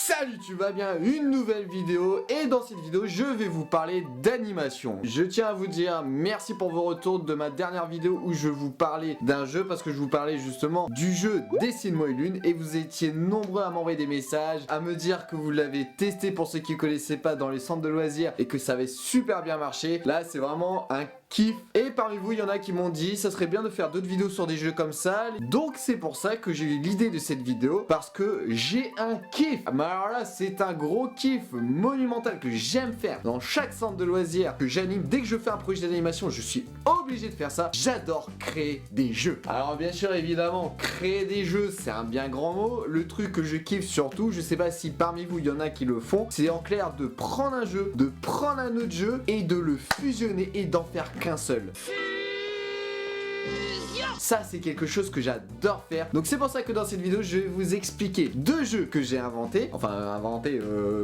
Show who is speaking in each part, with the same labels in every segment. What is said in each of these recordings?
Speaker 1: Salut, tu vas bien? Une nouvelle vidéo, et dans cette vidéo je vais vous parler d'animation. Je tiens à vous dire merci pour vos retours de ma dernière vidéo où je vous parlais d'un jeu, parce que je vous parlais justement du jeu Dessine-moi une lune, et vous étiez nombreux à m'envoyer des messages, à me dire que vous l'avez testé pour ceux qui ne connaissaient pas dans les centres de loisirs et que ça avait super bien marché. Là c'est vraiment un kiff, et parmi vous il y en a qui m'ont dit ça serait bien de faire d'autres vidéos sur des jeux comme ça, donc c'est pour ça que j'ai eu l'idée de cette vidéo, parce que j'ai un kiff. Mais alors là c'est un gros kiff monumental que j'aime faire dans chaque centre de loisirs que j'anime. Dès que je fais un projet d'animation je suis obligé de faire ça. J'adore créer des jeux. Alors bien sûr évidemment créer des jeux c'est un bien grand mot. Le truc que je kiffe surtout, je sais pas si parmi vous il y en a qui le font, c'est en clair de prendre un jeu, de prendre un autre jeu et de le fusionner et d'en faire qu'un seul. Ça c'est quelque chose que j'adore faire. Donc c'est pour ça que dans cette vidéo je vais vous expliquer deux jeux que j'ai inventés. Enfin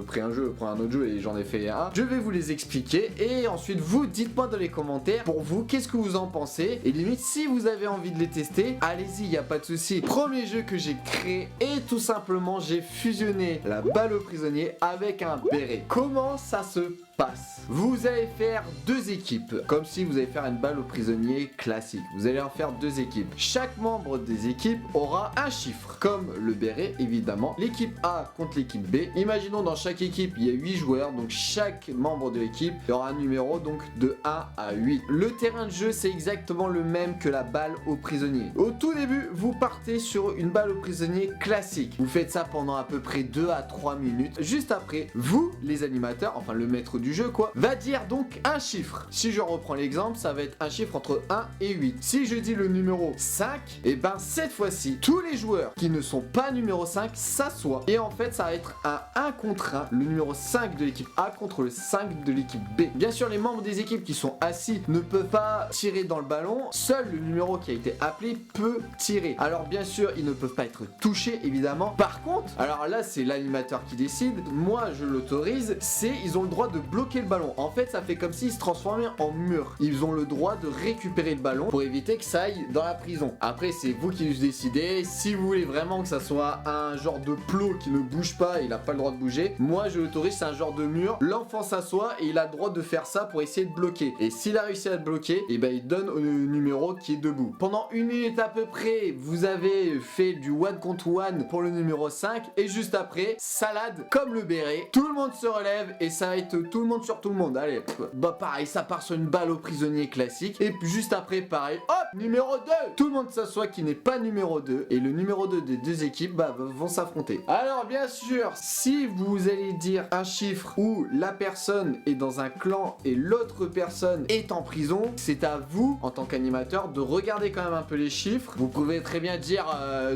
Speaker 1: pris un jeu, prends un autre jeu et j'en ai fait un. Je vais vous les expliquer et ensuite vous dites-moi dans les commentaires pour vous qu'est-ce que vous en pensez. Et limite si vous avez envie de les tester, allez-y, y a pas de souci. Premier jeu que j'ai créé, et tout simplement j'ai fusionné la balle au prisonnier avec un béret. Comment ça se passe? Vous allez faire deux équipes, comme si vous allez faire une balle au prisonnier classique. Vous allez en faire deux équipes. Chaque membre des équipes aura un chiffre, comme le béret évidemment. L'équipe A contre l'équipe B. Imaginons dans chaque équipe il y a 8 joueurs, donc chaque membre de l'équipe aura un numéro donc de 1 à 8. Le terrain de jeu c'est exactement le même que la balle au prisonnier. Au tout début vous partez sur une balle au prisonnier classique. Vous faites ça pendant à peu près 2 à 3 minutes. Juste après, vous les animateurs, enfin le maître du jeu quoi, va dire donc un chiffre. Si je reprends l'exemple, ça va être un chiffre entre 1 et 8. Si je dis le numéro 5, et ben cette fois-ci, tous les joueurs qui ne sont pas numéro 5 s'assoient. Et en fait, ça va être un 1 contre 1, le numéro 5 de l'équipe A contre le 5 de l'équipe B. Bien sûr, les membres des équipes qui sont assis ne peuvent pas tirer dans le ballon. Seul le numéro qui a été appelé peut tirer. Alors bien sûr, ils ne peuvent pas être touchés, évidemment. Par contre, alors là, c'est l'animateur qui décide. Moi, je l'autorise. Ils ont le droit de bloquer le ballon. En fait, ça fait comme s'ils se transformaient en mur. Ils ont le droit de récupérer le ballon pour éviter que ça aille dans la prison. Après, c'est vous qui décidez. Si vous voulez vraiment que ça soit un genre de plot qui ne bouge pas, il n'a pas le droit de bouger. Moi, je l'autorise, c'est un genre de mur. L'enfant s'assoit et il a le droit de faire ça pour essayer de bloquer. Et s'il a réussi à le bloquer, et ben il donne au numéro qui est debout. Pendant une minute à peu près, vous avez fait du one contre one pour le numéro 5. Et juste après, salade comme le béret. Tout le monde se relève et ça va être tout le monde sur tout le monde. Allez, bah pareil, ça part sur une balle au prisonnier classique. Et puis juste après, pareil, hop, numéro 2. Tout le monde s'assoit qui n'est pas numéro 2. Et le numéro 2 des deux équipes vont s'affronter. Alors bien sûr, si vous allez dire un chiffre où la personne est dans un clan et l'autre personne est en prison, c'est à vous, en tant qu'animateur, de regarder quand même un peu les chiffres. Vous pouvez très bien dire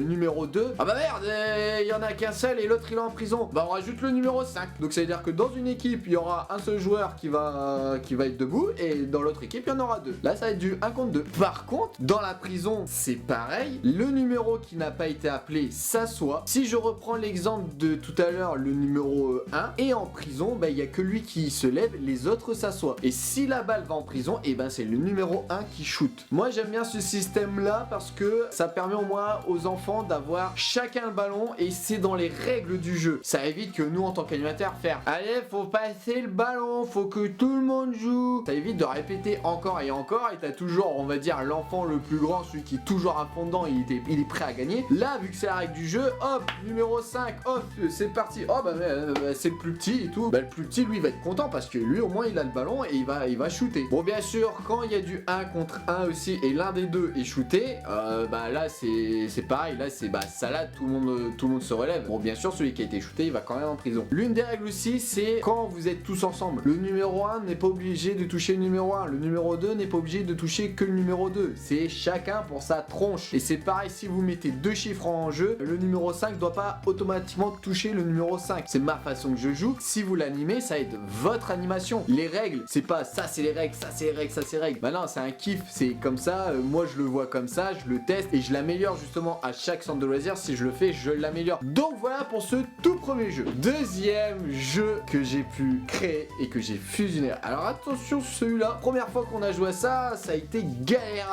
Speaker 1: numéro 2. Ah bah merde, il y en a qu'un seul et l'autre il est en prison. Bah on rajoute le numéro 5. Donc ça veut dire que dans une équipe, il y aura un seul joueur qui va être debout, et dans l'autre équipe, il y en aura deux. Là, ça va être du 1 contre 2. Par contre, dans la prison, c'est pareil. Le numéro qui n'a pas été appelé s'assoit. Si je reprends l'exemple de tout à l'heure, le numéro 1 est en prison, bah, il n'y a que lui qui se lève, les autres s'assoient. Et si la balle va en prison, et ben c'est le numéro 1 qui shoot. Moi, j'aime bien ce système-là parce que ça permet au moins aux enfants d'avoir chacun le ballon, et c'est dans les règles du jeu. Ça évite que nous, en tant qu'animateurs, faire allez, faut passer le ballon, faut que tout le monde joue. Ça évite de répéter encore et encore, et t'as toujours, on va dire, l'enfant le plus grand, celui qui est toujours à fond dedans, il est prêt à gagner. Là, vu que c'est la règle du jeu, hop, numéro 5, hop, c'est parti. Oh bah, c'est le plus petit et tout. Bah le plus petit, lui, va être content parce que lui, au moins, il a le ballon et il va shooter. Bon, bien sûr, quand il y a du 1 contre 1 aussi et l'un des deux est shooté, bah là, c'est pareil. Là, c'est salade, tout le monde se relève. Bon, bien sûr, celui qui a été shooté, il va quand même en prison. L'une des règles aussi, c'est quand vous êtes tous ensemble. Le numéro 1 n'est pas obligé de toucher le numéro 1. Le numéro 2 n'est pas obligé de toucher que le numéro 2. C'est chacun pour sa tronche. Et c'est pareil, si vous mettez deux chiffres en jeu, le numéro 5 doit pas automatiquement toucher le numéro 5. C'est ma façon que je joue. Si vous l'animez, ça va être votre animation. Les règles, c'est pas ça c'est les règles, ça c'est les règles, ça c'est les règles. Bah non, c'est un kiff. C'est comme ça, moi je le vois comme ça, je le teste et je l'améliore justement à chaque centre de loisirs. Si je le fais, je l'améliore. Donc voilà pour ce tout premier jeu. Deuxième jeu que j'ai pu créer, créé et que j'ai fusionné. Alors attention, celui-là, première fois qu'on a joué à ça, ça a été galère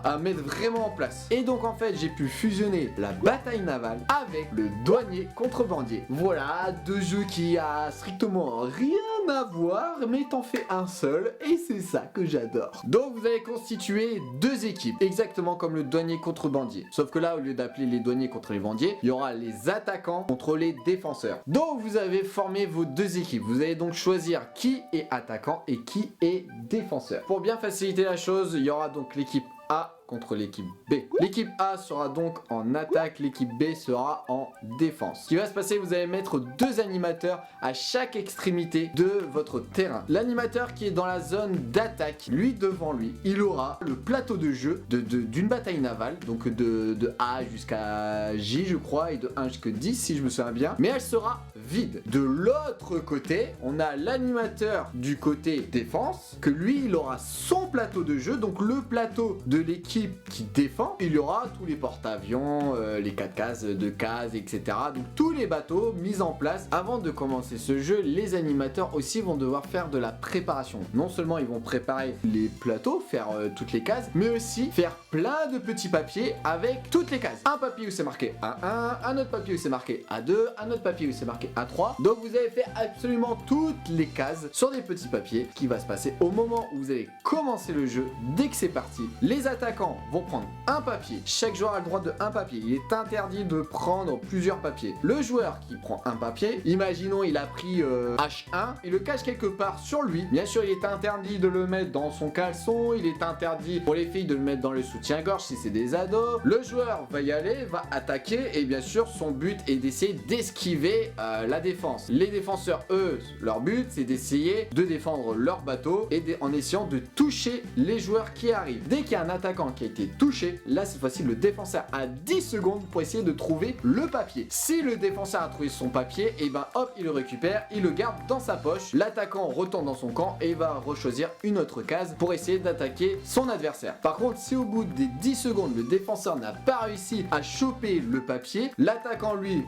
Speaker 1: à mettre vraiment en place. Et donc en fait, j'ai pu fusionner la bataille navale avec le douanier contrebandier. Voilà, deux jeux qui a strictement rien à voir, mais t'en fais un seul et c'est ça que j'adore. Donc vous allez constituer deux équipes, exactement comme le douanier contrebandier. Sauf que là, au lieu d'appeler les douaniers contre les bandiers, il y aura les attaquants contre les défenseurs. Donc vous avez formé vos deux équipes. Vous allez donc choisir qui est attaquant et qui est défenseur. Pour bien faciliter la chose, il y aura donc l'équipe A contre l'équipe B. L'équipe A sera donc en attaque, l'équipe B sera en défense. Ce qui va se passer, vous allez mettre deux animateurs à chaque extrémité de votre terrain. L'animateur qui est dans la zone d'attaque, lui devant lui, il aura le plateau de jeu d'une bataille navale, donc de A jusqu'à J je crois, et de 1 jusqu'à 10 si je me souviens bien, mais elle sera vide. De l'autre côté, on a l'animateur du côté défense, que lui il aura son plateau de jeu, donc le plateau de l'équipe qui défend, il y aura tous les porte-avions, les 4 cases, 2 cases, etc. Donc tous les bateaux mis en place. Avant de commencer ce jeu, les animateurs aussi vont devoir faire de la préparation. Non seulement ils vont préparer les plateaux, faire toutes les cases, mais aussi faire plein de petits papiers avec toutes les cases. Un papier où c'est marqué A1, un autre papier où c'est marqué A2, un autre papier où c'est marqué A3. Donc vous avez fait absolument toutes les cases sur des petits papiers. Ce qui va se passer au moment où vous allez commencer le jeu, dès que c'est parti, les attaquants vont prendre un papier. Chaque joueur a le droit de un papier. Il est interdit de prendre plusieurs papiers. Le joueur qui prend un papier, imaginons il a pris H1, il le cache quelque part sur lui. Bien sûr, il est interdit de le mettre dans son caleçon. Il est interdit pour les filles de le mettre dans le soutien-gorge si c'est des ados. Le joueur va y aller, va attaquer et bien sûr son but est d'essayer d'esquiver la défense. Les défenseurs, eux, leur but c'est d'essayer de défendre leur bateau et en essayant de toucher les joueurs qui arrivent. Dès qu'il y a un attaquant qui a été touché, là cette fois-ci le défenseur a 10 secondes pour essayer de trouver le papier. Si le défenseur a trouvé son papier, et ben hop, il le récupère, il le garde dans sa poche. L'attaquant retourne dans son camp et va rechoisir une autre case pour essayer d'attaquer son adversaire. Par contre, si au bout des 10 secondes le défenseur n'a pas réussi à choper le papier, l'attaquant lui,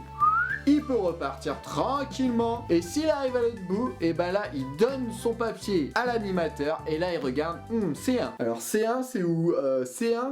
Speaker 1: il peut repartir tranquillement et s'il arrive à l'autre bout, et ben là il donne son papier à l'animateur et là il regarde C1. Alors C1 c'est où C1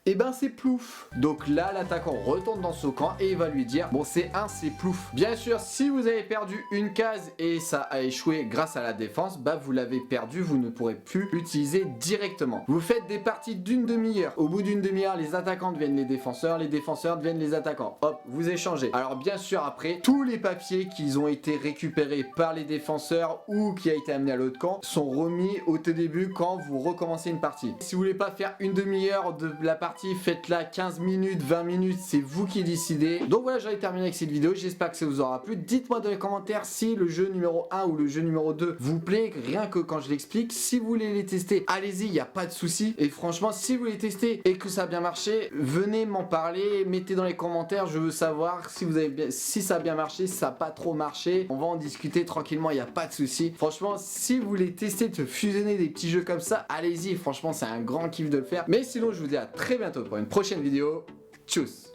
Speaker 1: et ben c'est plouf. Donc là l'attaquant retourne dans son camp et il va lui dire bon C1 c'est plouf. Bien sûr si vous avez perdu une case et ça a échoué grâce à la défense, bah vous l'avez perdu, vous ne pourrez plus l'utiliser directement. Vous faites des parties d'une demi-heure. Au bout d'une demi-heure les attaquants deviennent les défenseurs deviennent les attaquants. Hop, vous échangez. Alors bien sûr après tous les papiers qui ont été récupérés par les défenseurs ou qui a été amené à l'autre camp sont remis au tout début quand vous recommencez une partie. Si vous voulez pas faire une demi-heure de la partie, faites-la 15 minutes, 20 minutes, c'est vous qui décidez. Donc voilà, j'en ai terminé avec cette vidéo, j'espère que ça vous aura plu. Dites-moi dans les commentaires si le jeu numéro 1 ou le jeu numéro 2 vous plaît, rien que quand je l'explique. Si vous voulez les tester, allez-y, il n'y a pas de souci. Et franchement, si vous les testez et que ça a bien marché, venez m'en parler, mettez dans les commentaires, je veux savoir si vous avez bien, si ça a bien marché, si ça n'a pas trop marché. On va en discuter tranquillement, il n'y a pas de souci. Franchement, si vous voulez tester de fusionner des petits jeux comme ça, allez-y, franchement, c'est un grand kiff de le faire. Mais sinon, je vous dis à très bientôt pour une prochaine vidéo. Tchuss!